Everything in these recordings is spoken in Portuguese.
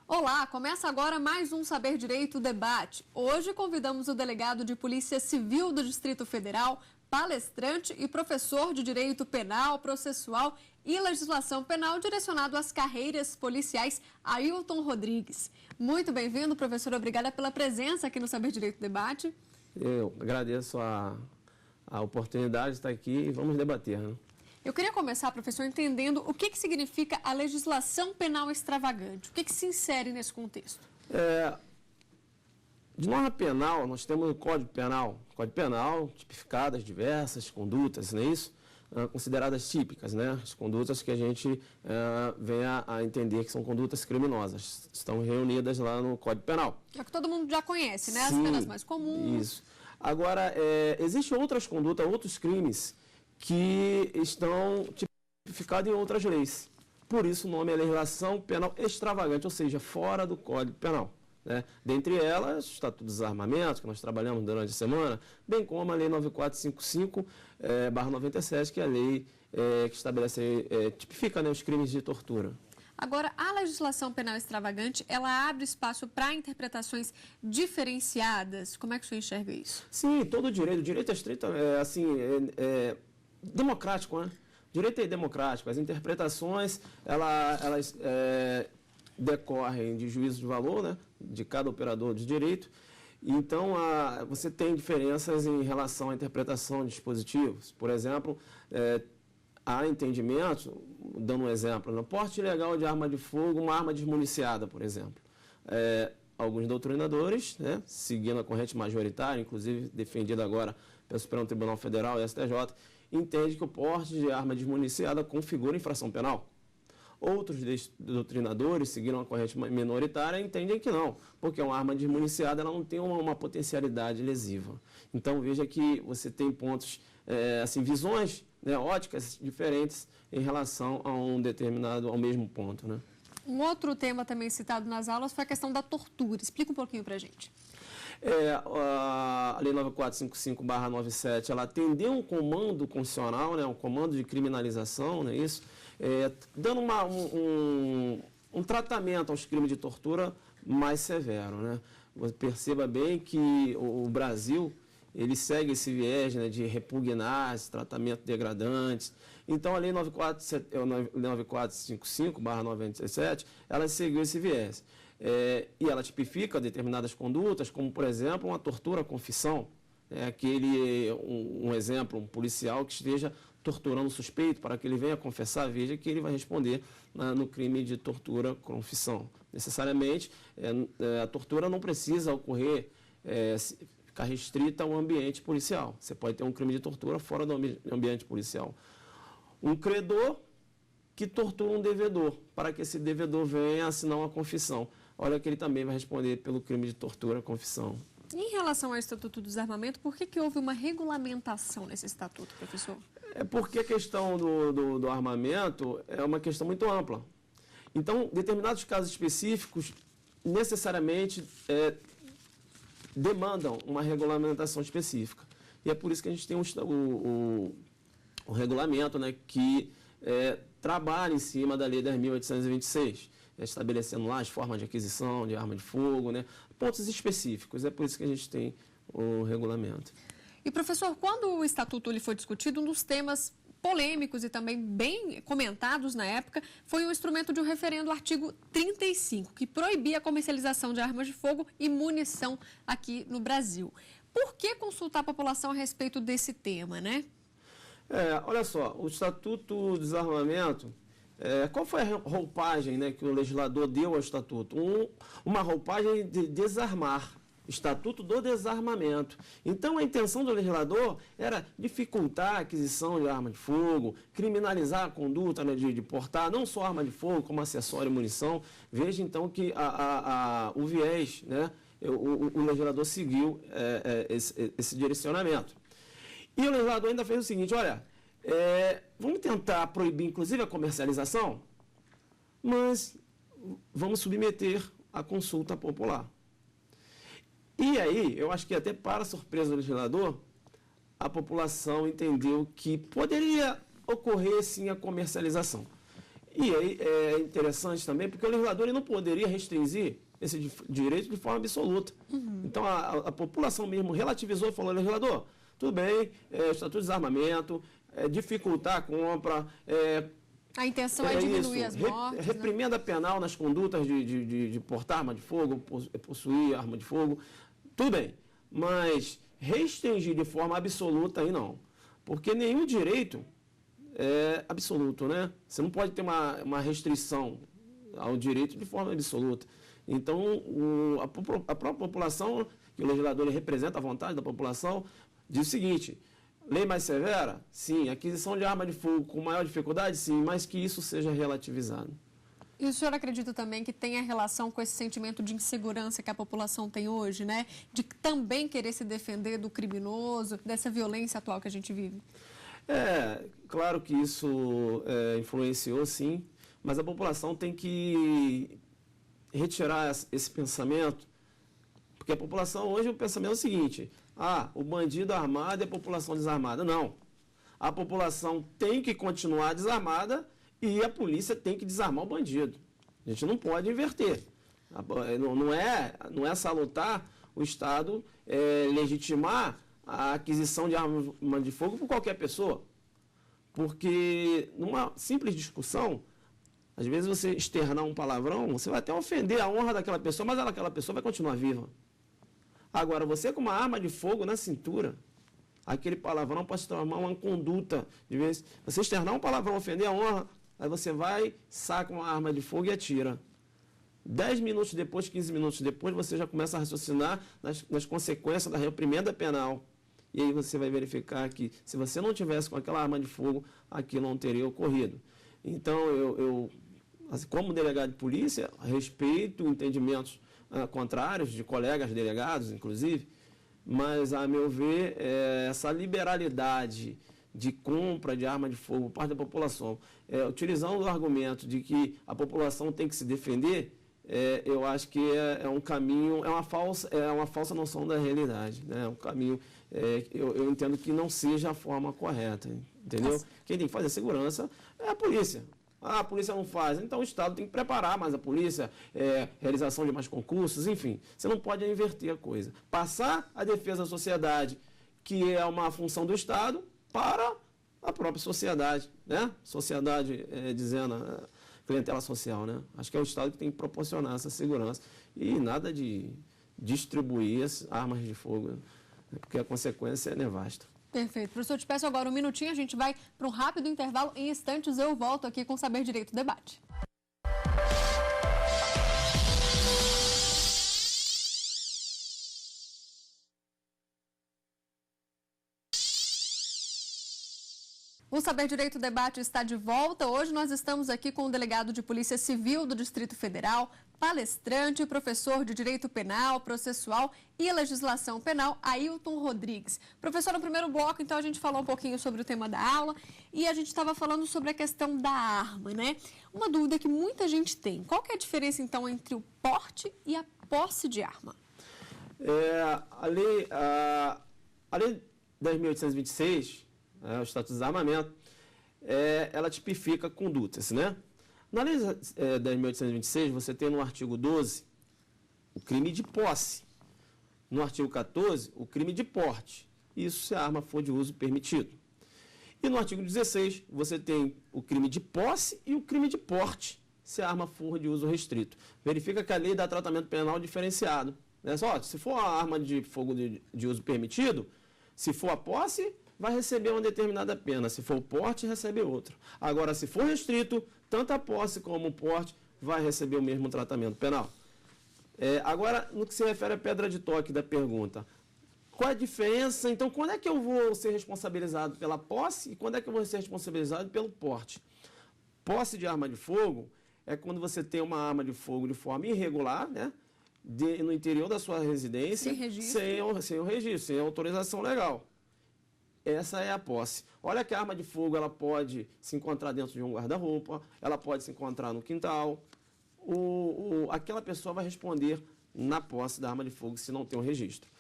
Olá, começa agora mais um Saber Direito Debate. Hoje convidamos o delegado de Polícia Civil do Distrito Federal, palestrante e professor de Direito Penal, Processual e Legislação Penal direcionado às carreiras policiais, Ailton Rodrigues. Muito bem-vindo, professor. Obrigada pela presença aqui no Saber Direito Debate. Eu agradeço a oportunidade de estar aqui e vamos debater, né? Eu queria começar, professor, entendendo o que significa a legislação penal extravagante. O que se insere nesse contexto? De norma penal, nós temos o Código Penal. Código Penal, tipificadas diversas condutas, não é isso? Consideradas típicas, né? As condutas que a gente vem a entender que são condutas criminosas. Estão reunidas lá no Código Penal. É que todo mundo já conhece, né? Sim, as penas mais comuns. Isso. Agora, existem outras condutas, outros crimes que estão tipificados em outras leis. Por isso o nome é legislação penal extravagante, ou seja, fora do Código Penal, né? Dentre elas, o Estatuto do Desarmamento, que nós trabalhamos durante a semana, bem como a Lei 9455/97, que é a lei que estabelece, tipifica, né, os crimes de tortura. Agora, a legislação penal extravagante, ela abre espaço para interpretações diferenciadas? Como é que o senhor enxerga isso? Sim, todo o direito é estrito, democrático, né? Direito é democrático. As interpretações, elas decorrem de juízo de valor, né, de cada operador de direito. Então, você tem diferenças em relação à interpretação de dispositivos. Por exemplo, há entendimento, dando um exemplo, no porte ilegal de arma de fogo, uma arma desmuniciada, por exemplo. Alguns doutrinadores, né, seguindo a corrente majoritária, inclusive defendida agora pelo Supremo Tribunal Federal e STJ, entende que o porte de arma desmuniciada configura infração penal. Outros doutrinadores, seguindo a corrente minoritária, entendem que não, porque uma arma desmuniciada ela não tem uma potencialidade lesiva. Então, veja que você tem pontos, visões, né, óticas diferentes em relação a ao mesmo ponto, né? Um outro tema também citado nas aulas foi a questão da tortura. Explica um pouquinho para a gente. A Lei 9455/97, ela atendeu um comando constitucional, né, um comando de criminalização, não é isso? Dando um tratamento aos crimes de tortura mais severo, né? Você perceba bem que o Brasil, ele segue esse viés, né, de repugnar esse tratamento degradante. Então, a Lei 9455/97, ela seguiu esse viés. E ela tipifica determinadas condutas, como, por exemplo, uma tortura à confissão. Um exemplo, um policial que esteja torturando o suspeito para que ele venha confessar, veja que ele vai responder no crime de tortura à confissão. Necessariamente, a tortura não precisa ocorrer, ficar restrita ao ambiente policial. Você pode ter um crime de tortura fora do ambiente policial. Um credor que tortura um devedor, para que esse devedor venha assinar uma confissão. Olha que ele também vai responder pelo crime de tortura à confissão. Em relação ao Estatuto do Desarmamento, por que houve uma regulamentação nesse estatuto, professor? Porque a questão do armamento é uma questão muito ampla. Então, determinados casos específicos, necessariamente, demandam uma regulamentação específica. E é por isso que a gente tem o regulamento, né, que trabalha em cima da Lei 10.826, estabelecendo lá as formas de aquisição de arma de fogo, né, pontos específicos. É por isso que a gente tem o regulamento. E, professor, quando o Estatuto ele foi discutido, um dos temas polêmicos e também bem comentados na época foi o instrumento de um referendo, o artigo 35, que proibia a comercialização de armas de fogo e munição aqui no Brasil. Por que consultar a população a respeito desse tema, né? Olha só, o Estatuto do Desarmamento, qual foi a roupagem, né, que o legislador deu ao Estatuto? Uma roupagem de desarmar, Estatuto do Desarmamento. Então, a intenção do legislador era dificultar a aquisição de arma de fogo, criminalizar a conduta, né, de portar não só arma de fogo, como acessório e munição. Veja, então, que o viés, né, o legislador seguiu esse direcionamento. E o legislador ainda fez o seguinte, olha, vamos tentar proibir, inclusive, a comercialização, mas vamos submeter a consulta popular. E aí, eu acho que até para surpresa do legislador, a população entendeu que poderia ocorrer, sim, a comercialização. E aí é interessante também, porque o legislador ele não poderia restringir esse direito de forma absoluta. Então, a população mesmo relativizou e falou, legislador, tudo bem, estatuto de desarmamento, dificultar a compra... a intenção é diminuir as mortes. Reprimenda penal nas condutas de portar arma de fogo, possuir arma de fogo, tudo bem. Mas restringir de forma absoluta aí não. Porque nenhum direito é absoluto, né? Você não pode ter uma restrição ao direito de forma absoluta. Então, a própria população, que o legislador representa a vontade da população, diz o seguinte: lei mais severa? Sim. Aquisição de arma de fogo com maior dificuldade? Sim. Mas que isso seja relativizado. E o senhor acredita também que tem a relação com esse sentimento de insegurança que a população tem hoje, né? De também querer se defender do criminoso, dessa violência atual que a gente vive? Claro que isso influenciou, sim, mas a população tem que retirar esse pensamento, porque a população hoje, o pensamento é o seguinte: o bandido armado é a população desarmada. Não. A população tem que continuar desarmada e a polícia tem que desarmar o bandido. A gente não pode inverter. Não é salutar o Estado legitimar a aquisição de arma de fogo por qualquer pessoa. Porque numa simples discussão, às vezes você externar um palavrão, você vai até ofender a honra daquela pessoa, mas aquela pessoa vai continuar viva. Agora, você com uma arma de fogo na cintura, aquele palavrão pode se tornar uma conduta. De vez, você externar um palavrão, ofender a honra, aí você vai, saca uma arma de fogo e atira. 10 minutos depois, 15 minutos depois, você já começa a raciocinar nas consequências da reprimenda penal. E aí você vai verificar que, se você não tivesse com aquela arma de fogo, aquilo não teria ocorrido. Então, eu assim, como delegado de polícia, respeito entendimentos contrários de colegas delegados, inclusive, mas, a meu ver, essa liberalidade de compra de arma de fogo por parte da população, utilizando o argumento de que a população tem que se defender, eu acho que é um caminho, é uma falsa noção da realidade, né? É um caminho, eu entendo que não seja a forma correta, entendeu? Nossa. Quem tem que fazer segurança é a polícia. A polícia não faz, então o Estado tem que preparar mais a polícia, realização de mais concursos, enfim. Você não pode inverter a coisa. Passar a defesa da sociedade, que é uma função do Estado, para a própria sociedade, né? Sociedade, dizendo, clientela social, né? Acho que é o Estado que tem que proporcionar essa segurança. E nada de distribuir as armas de fogo, né? Porque a consequência é nevasta. Perfeito. Professor, eu te peço agora um minutinho, a gente vai para um rápido intervalo. Em instantes eu volto aqui com Saber Direito Debate. O Saber Direito Debate está de volta. Hoje nós estamos aqui com o delegado de Polícia Civil do Distrito Federal, palestrante, professor de Direito Penal, Processual e Legislação Penal, Ailton Rodrigues. Professor, no primeiro bloco, então, a gente falou um pouquinho sobre o tema da aula e a gente estava falando sobre a questão da arma, né? Uma dúvida que muita gente tem. Qual que é a diferença, então, entre o porte e a posse de arma? A lei 10.826... o Estatuto de Desarmamento, ela tipifica condutas, né? Na lei 10.826, você tem no artigo 12 o crime de posse. No artigo 14, o crime de porte. Isso se a arma for de uso permitido. E no artigo 16, você tem o crime de posse e o crime de porte, se a arma for de uso restrito. Verifica que a lei dá tratamento penal diferenciado. Né? Se for a arma de fogo de uso permitido, se for a posse, vai receber uma determinada pena. Se for o porte, recebe outra. Agora, se for restrito, tanto a posse como o porte vai receber o mesmo tratamento penal. Agora, no que se refere à pedra de toque da pergunta, qual é a diferença? Então, quando é que eu vou ser responsabilizado pela posse e quando é que eu vou ser responsabilizado pelo porte? Posse de arma de fogo é quando você tem uma arma de fogo de forma irregular, né? No interior da sua residência, sem o registro, sem autorização legal. Essa é a posse. Olha que a arma de fogo ela pode se encontrar dentro de um guarda-roupa, ela pode se encontrar no quintal. Aquela pessoa vai responder na posse da arma de fogo se não tem um registro.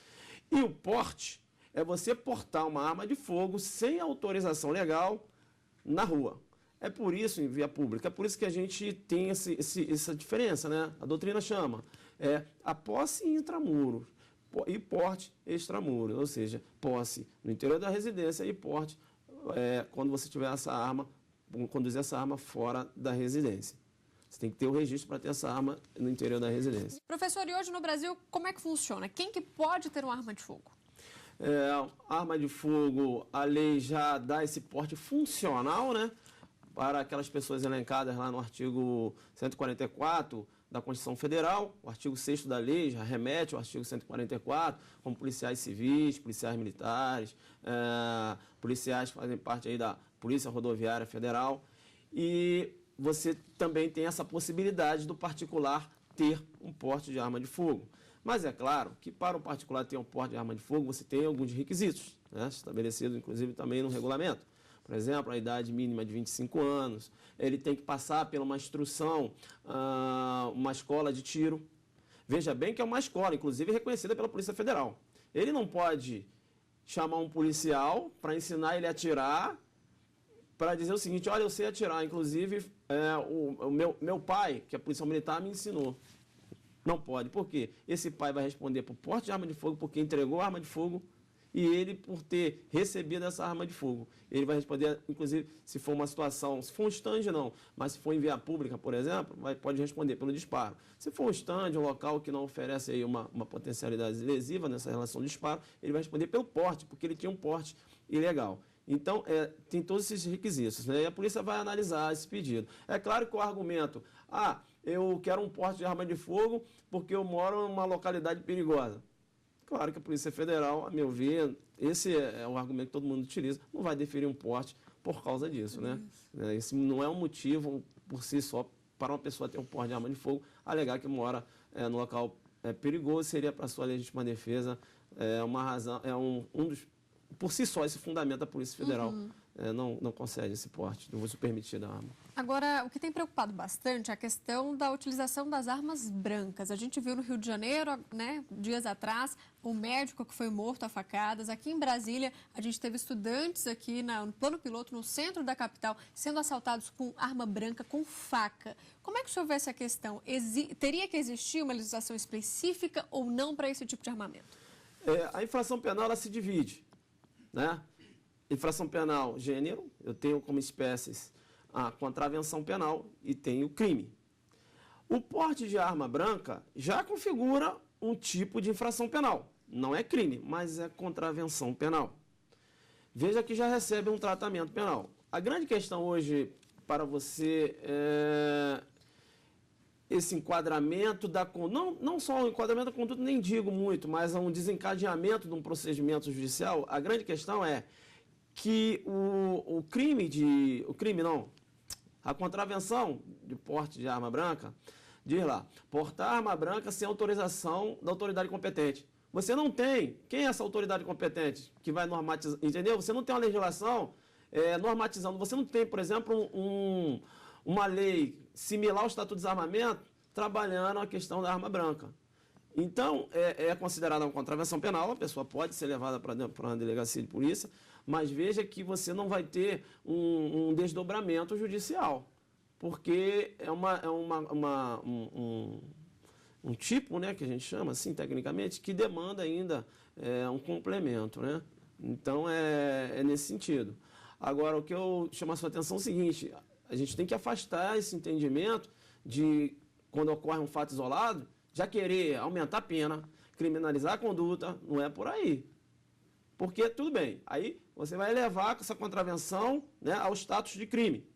E o porte é você portar uma arma de fogo sem autorização legal na rua. É por isso, em via pública, é por isso que a gente tem essa diferença, né? A doutrina chama a posse intramuros e porte extramuros, ou seja, posse no interior da residência e porte quando você tiver essa arma, conduzir essa arma fora da residência. Você tem que ter o registro para ter essa arma no interior da residência. Professor, e hoje no Brasil, como é que funciona? Quem que pode ter uma arma de fogo? Arma de fogo, a lei já dá esse porte funcional, né? Para aquelas pessoas elencadas lá no artigo 144 da Constituição Federal. O artigo 6º da lei já remete ao artigo 144, como policiais civis, policiais militares, policiais que fazem parte aí da Polícia Rodoviária Federal. E você também tem essa possibilidade do particular ter um porte de arma de fogo. Mas é claro que para o particular ter um porte de arma de fogo, você tem alguns requisitos, né, estabelecidos inclusive também no regulamento. Por exemplo, a idade mínima de 25 anos, ele tem que passar por uma instrução, uma escola de tiro. Veja bem que é uma escola, inclusive reconhecida pela Polícia Federal. Ele não pode chamar um policial para ensinar ele a atirar, para dizer o seguinte: olha, eu sei atirar, inclusive o meu pai, que é policial militar, me ensinou. Não pode. Por quê? Esse pai vai responder por porte de arma de fogo, porque entregou a arma de fogo, e ele por ter recebido essa arma de fogo. Ele vai responder, inclusive, se for uma situação, se for um estande não, mas se for em via pública, por exemplo, pode responder pelo disparo. Se for um estande, um local que não oferece aí uma potencialidade lesiva nessa relação de disparo, ele vai responder pelo porte, porque ele tinha um porte ilegal. Então, tem todos esses requisitos, né? E a polícia vai analisar esse pedido. É claro que o argumento, eu quero um porte de arma de fogo porque eu moro em uma localidade perigosa. Claro que a Polícia Federal, a meu ver, esse é o argumento que todo mundo utiliza, não vai deferir um porte por causa disso, né? Esse não é um motivo por si só para uma pessoa ter um porte de arma de fogo, alegar que mora no local perigoso, seria para sua legítima defesa uma razão, por si só, esse fundamento da Polícia Federal não concede esse porte, não uso permitido da arma. Agora, o que tem preocupado bastante é a questão da utilização das armas brancas. A gente viu no Rio de Janeiro, né, dias atrás, um médico que foi morto a facadas. Aqui em Brasília, a gente teve estudantes aqui no plano piloto, no centro da capital, sendo assaltados com arma branca, com faca. Como é que o senhor vê essa questão? Teria que existir uma legislação específica ou não para esse tipo de armamento? A infração penal, ela se divide, né? Infração penal, gênero, eu tenho como espécies a contravenção penal e tenho crime. O porte de arma branca já configura um tipo de infração penal. Não é crime, mas é contravenção penal. Veja que já recebe um tratamento penal. A grande questão hoje para você é esse enquadramento não só o enquadramento da conduta, nem digo muito, mas um desencadeamento de um procedimento judicial. A grande questão é que a contravenção de porte de arma branca, diz lá, portar arma branca sem autorização da autoridade competente. Você não tem, quem é essa autoridade competente que vai normatizar, entendeu? Você não tem uma legislação normatizando, você não tem, por exemplo, uma lei similar ao Estatuto de Desarmamento trabalhando a questão da arma branca. Então, é considerada uma contravenção penal, a pessoa pode ser levada para uma delegacia de polícia, mas veja que você não vai ter um desdobramento judicial, porque é um tipo, né, que a gente chama assim tecnicamente, que demanda ainda um complemento, né? Então, é nesse sentido. Agora, o que eu chamo a sua atenção é o seguinte: a gente tem que afastar esse entendimento de, quando ocorre um fato isolado, já querer aumentar a pena, criminalizar a conduta, não é por aí. Porque, tudo bem, aí você vai levar essa contravenção, né, ao status de crime.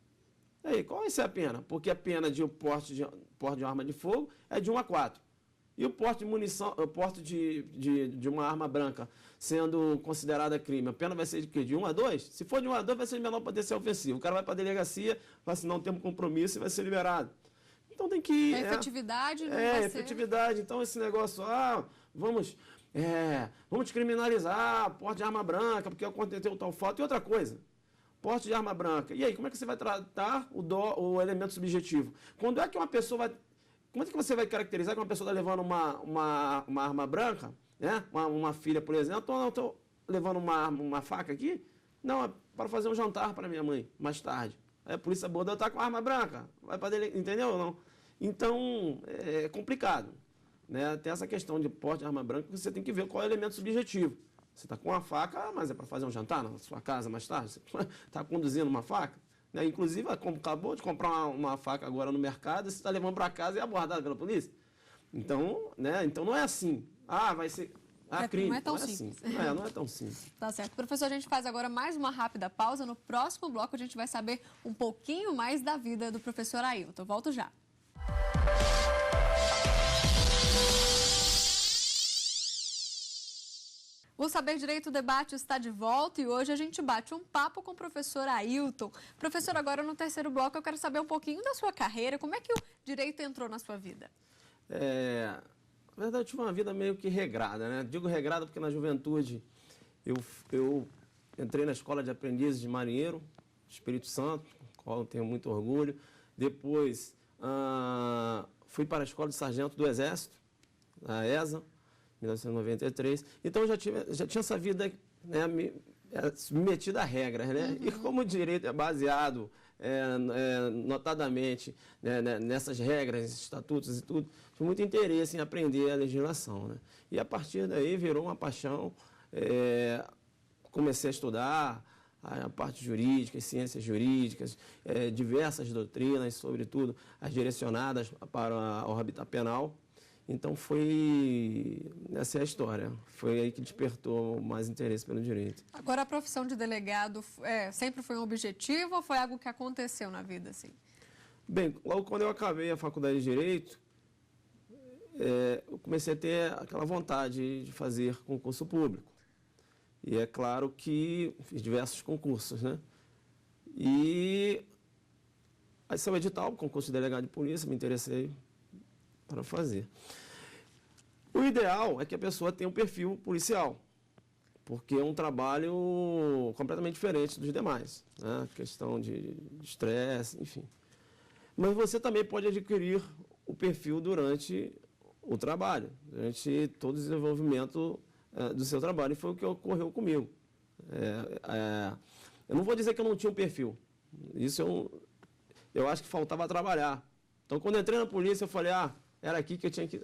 E aí, qual vai ser a pena? Porque a pena de porte de arma de fogo é de 1 a 4. E o porte de munição, o porte de uma arma branca sendo considerada crime, a pena vai ser de quê? De 1 a 2? Se for de 1 a 2, vai ser de menor potencial ofensivo. O cara vai para a delegacia, vai assinar um termo de compromisso e vai ser liberado. Então tem que... A efetividade não vai ser... efetividade. Então esse negócio, vamos criminalizar porte de arma branca, porque aconteceu tal fato. E outra coisa, porte de arma branca. E aí, como é que você vai tratar o elemento subjetivo? Quando é que uma pessoa vai... Como é que você vai caracterizar que uma pessoa está levando uma arma branca, né? Uma filha, por exemplo, ou não, estou levando uma faca aqui? Não, é para fazer um jantar para minha mãe, mais tarde. Aí a polícia abordou, tá com arma branca, vai para dele, entendeu ou não? Então, é complicado, né? Tem essa questão de porte de arma branca, que você tem que ver qual é o elemento subjetivo. Você está com uma faca, mas é para fazer um jantar na sua casa mais tarde? Você está conduzindo uma faca? Né? Inclusive, acabou de comprar uma faca agora no mercado, você está levando para casa e é abordado pela polícia. Então, né? Então não é assim. Ah, vai ser... crime. Não é tão simples. simples. Não é tão simples. Tá certo. Professor, a gente faz agora mais uma rápida pausa. No próximo bloco, a gente vai saber um pouquinho mais da vida do professor Ailton. Volto já. O Saber Direito Debate está de volta e hoje a gente bate um papo com o professor Ailton. Professor, agora no terceiro bloco eu quero saber um pouquinho da sua carreira. Como é que o direito entrou na sua vida? Na verdade, eu tive uma vida meio que regrada, né? Digo regrada porque na juventude eu entrei na escola de aprendizes de marinheiro, Espírito Santo, com qual eu tenho muito orgulho. Depois fui para a escola de sargento do Exército, a ESA, 1993. Então, eu já tinha essa vida, né, submetida a regras, né? E como o direito é baseado, notadamente, né, nessas regras, estatutos e tudo, tive muito interesse em aprender a legislação, né? E a partir daí virou uma paixão. Comecei a estudar a parte jurídica, ciências jurídicas, diversas doutrinas, sobretudo as direcionadas para o habitat penal. Então, essa é a história. Foi aí que despertou mais interesse pelo direito. Agora, a profissão de delegado sempre foi um objetivo ou foi algo que aconteceu na vida, assim? Bem, logo quando eu acabei a faculdade de Direito, eu comecei a ter aquela vontade de fazer concurso público. E é claro que fiz diversos concursos, né? E aí saiu o edital, concurso de delegado de polícia, me interessei para fazer. O ideal é que a pessoa tenha um perfil policial, porque é um trabalho completamente diferente dos demais, né? Questão de estresse, enfim. Mas você também pode adquirir o perfil durante o trabalho, durante todo o desenvolvimento do seu trabalho, e foi o que ocorreu comigo. Eu não vou dizer que eu não tinha um perfil, isso eu acho que faltava trabalhar. Então, quando eu entrei na polícia, eu falei, era aqui que eu tinha que...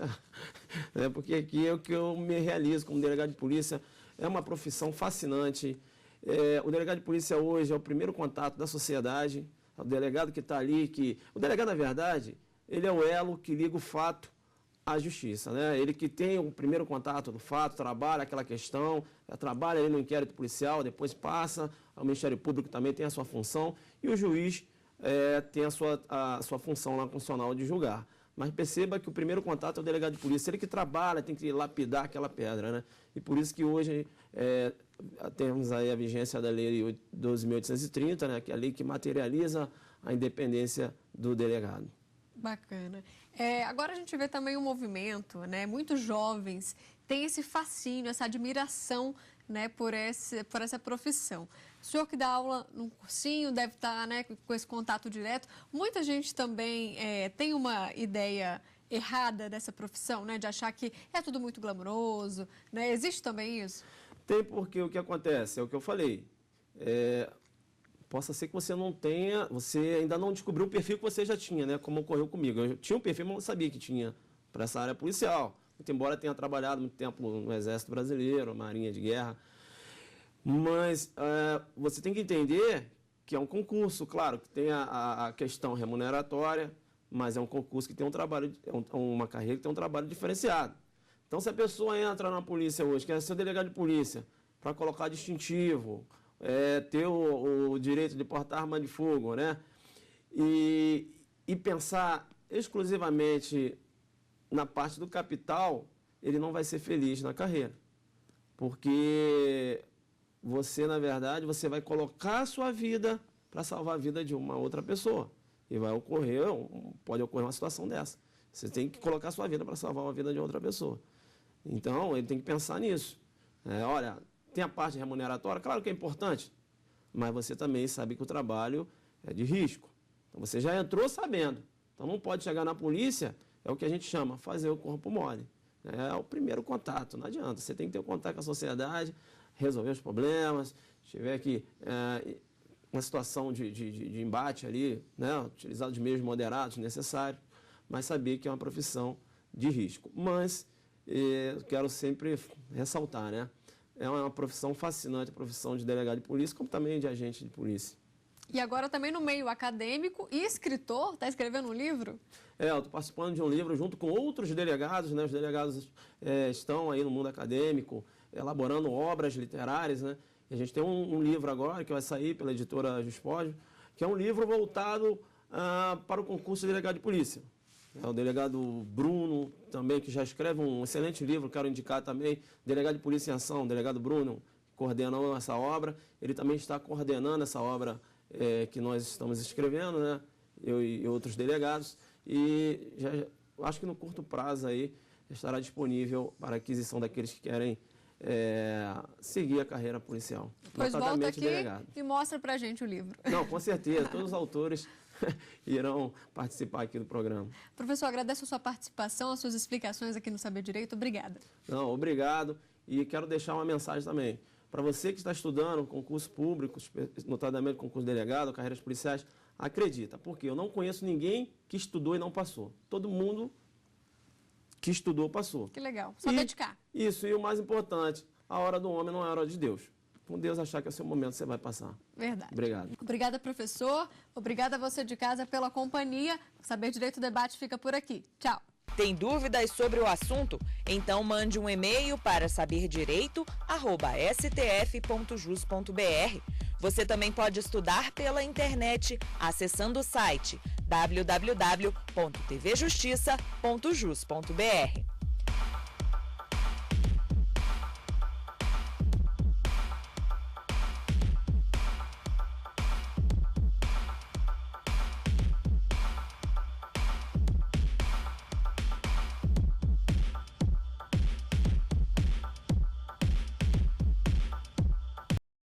porque aqui é o que eu me realizo como delegado de polícia. É uma profissão fascinante. O delegado de polícia hoje é o primeiro contato da sociedade. É o delegado que está ali. O delegado, na verdade, ele é o elo que liga o fato à justiça, né? Ele que tem o primeiro contato do fato, trabalha aquela questão, trabalha ali no inquérito policial, depois passa ao Ministério Público, também tem a sua função, e o juiz tem a sua função lá constitucional de julgar. Mas perceba que o primeiro contato é o delegado de polícia. Ele que trabalha, tem que lapidar aquela pedra, né? E por isso que hoje temos aí a vigência da Lei 12.830, né? Que é a lei que materializa a independência do delegado. Bacana. Agora a gente vê também um movimento, né? Muitos jovens têm esse fascínio, essa admiração, né, por essa profissão. O senhor que dá aula num cursinho deve estar, né, com esse contato direto. Muita gente também tem uma ideia errada dessa profissão, né, de achar que é tudo muito glamouroso, né? Existe também isso? Tem, porque o que acontece, é o que eu falei. Possa ser que você ainda não descobriu o perfil que você já tinha, né, como ocorreu comigo. Eu tinha um perfil, mas não sabia que tinha para essa área policial. Muito embora tenha trabalhado muito tempo no Exército Brasileiro, Marinha de Guerra. Mas você tem que entender que é um concurso, claro, que tem a questão remuneratória, mas é um concurso que tem um trabalho, uma carreira que tem um trabalho diferenciado. Então, se a pessoa entra na polícia hoje, quer ser delegado de polícia, para colocar distintivo, ter o direito de portar arma de fogo, né? E pensar exclusivamente na parte do capital, ele não vai ser feliz na carreira. Porque você, na verdade, você vai colocar a sua vida para salvar a vida de uma outra pessoa. E pode ocorrer uma situação dessa. Você tem que colocar a sua vida para salvar a vida de outra pessoa. Então, ele tem que pensar nisso. Olha, tem a parte remuneratória, claro que é importante, mas você também sabe que o trabalho é de risco. Então, você já entrou sabendo. Então, não pode chegar na polícia, é o que a gente chama, fazer o corpo mole. É o primeiro contato, não adianta. Você tem que ter um contato com a sociedade, resolver os problemas, se tiver que uma situação de embate ali, né, utilizado de meios moderados, necessários, mas saber que é uma profissão de risco. Mas quero sempre ressaltar, né, é uma profissão fascinante, a profissão de delegado de polícia, como também de agente de polícia. E agora também no meio acadêmico e escritor, está escrevendo um livro? Eu estou participando de um livro junto com outros delegados, né, os delegados estão aí no mundo acadêmico, elaborando obras literárias, né, e a gente tem um livro agora que vai sair pela editora Juspódio, que é um livro voltado para o concurso de delegado de polícia. O delegado Bruno, também, que já escreve um excelente livro, quero indicar também, Delegado de Polícia em Ação, o delegado Bruno, coordenou essa obra, ele também está coordenando essa obra que nós estamos escrevendo, né, eu e outros delegados, e já, acho que no curto prazo aí estará disponível para aquisição daqueles que querem seguir a carreira policial. Pois volta aqui e mostra pra gente o livro. Não, com certeza, todos os autores irão participar aqui do programa. Professor, agradeço a sua participação, as suas explicações aqui no Saber Direito. Obrigada. Não, obrigado. E quero deixar uma mensagem também. Para você que está estudando concurso público, notadamente concurso de delegado, carreiras policiais, acredita, porque eu não conheço ninguém que estudou e não passou. Todo mundo que estudou passou. Que legal. Só dedicar. Isso, e o mais importante, a hora do homem não é a hora de Deus. Com Deus achar que é o seu momento, você vai passar. Verdade. Obrigado. Obrigada, professor. Obrigada a você de casa pela companhia. O Saber Direito Debate fica por aqui. Tchau. Tem dúvidas sobre o assunto? Então mande um e-mail para saberdireito@stf.jus.br. Você também pode estudar pela internet acessando o site www.tvjustiça.jus.br.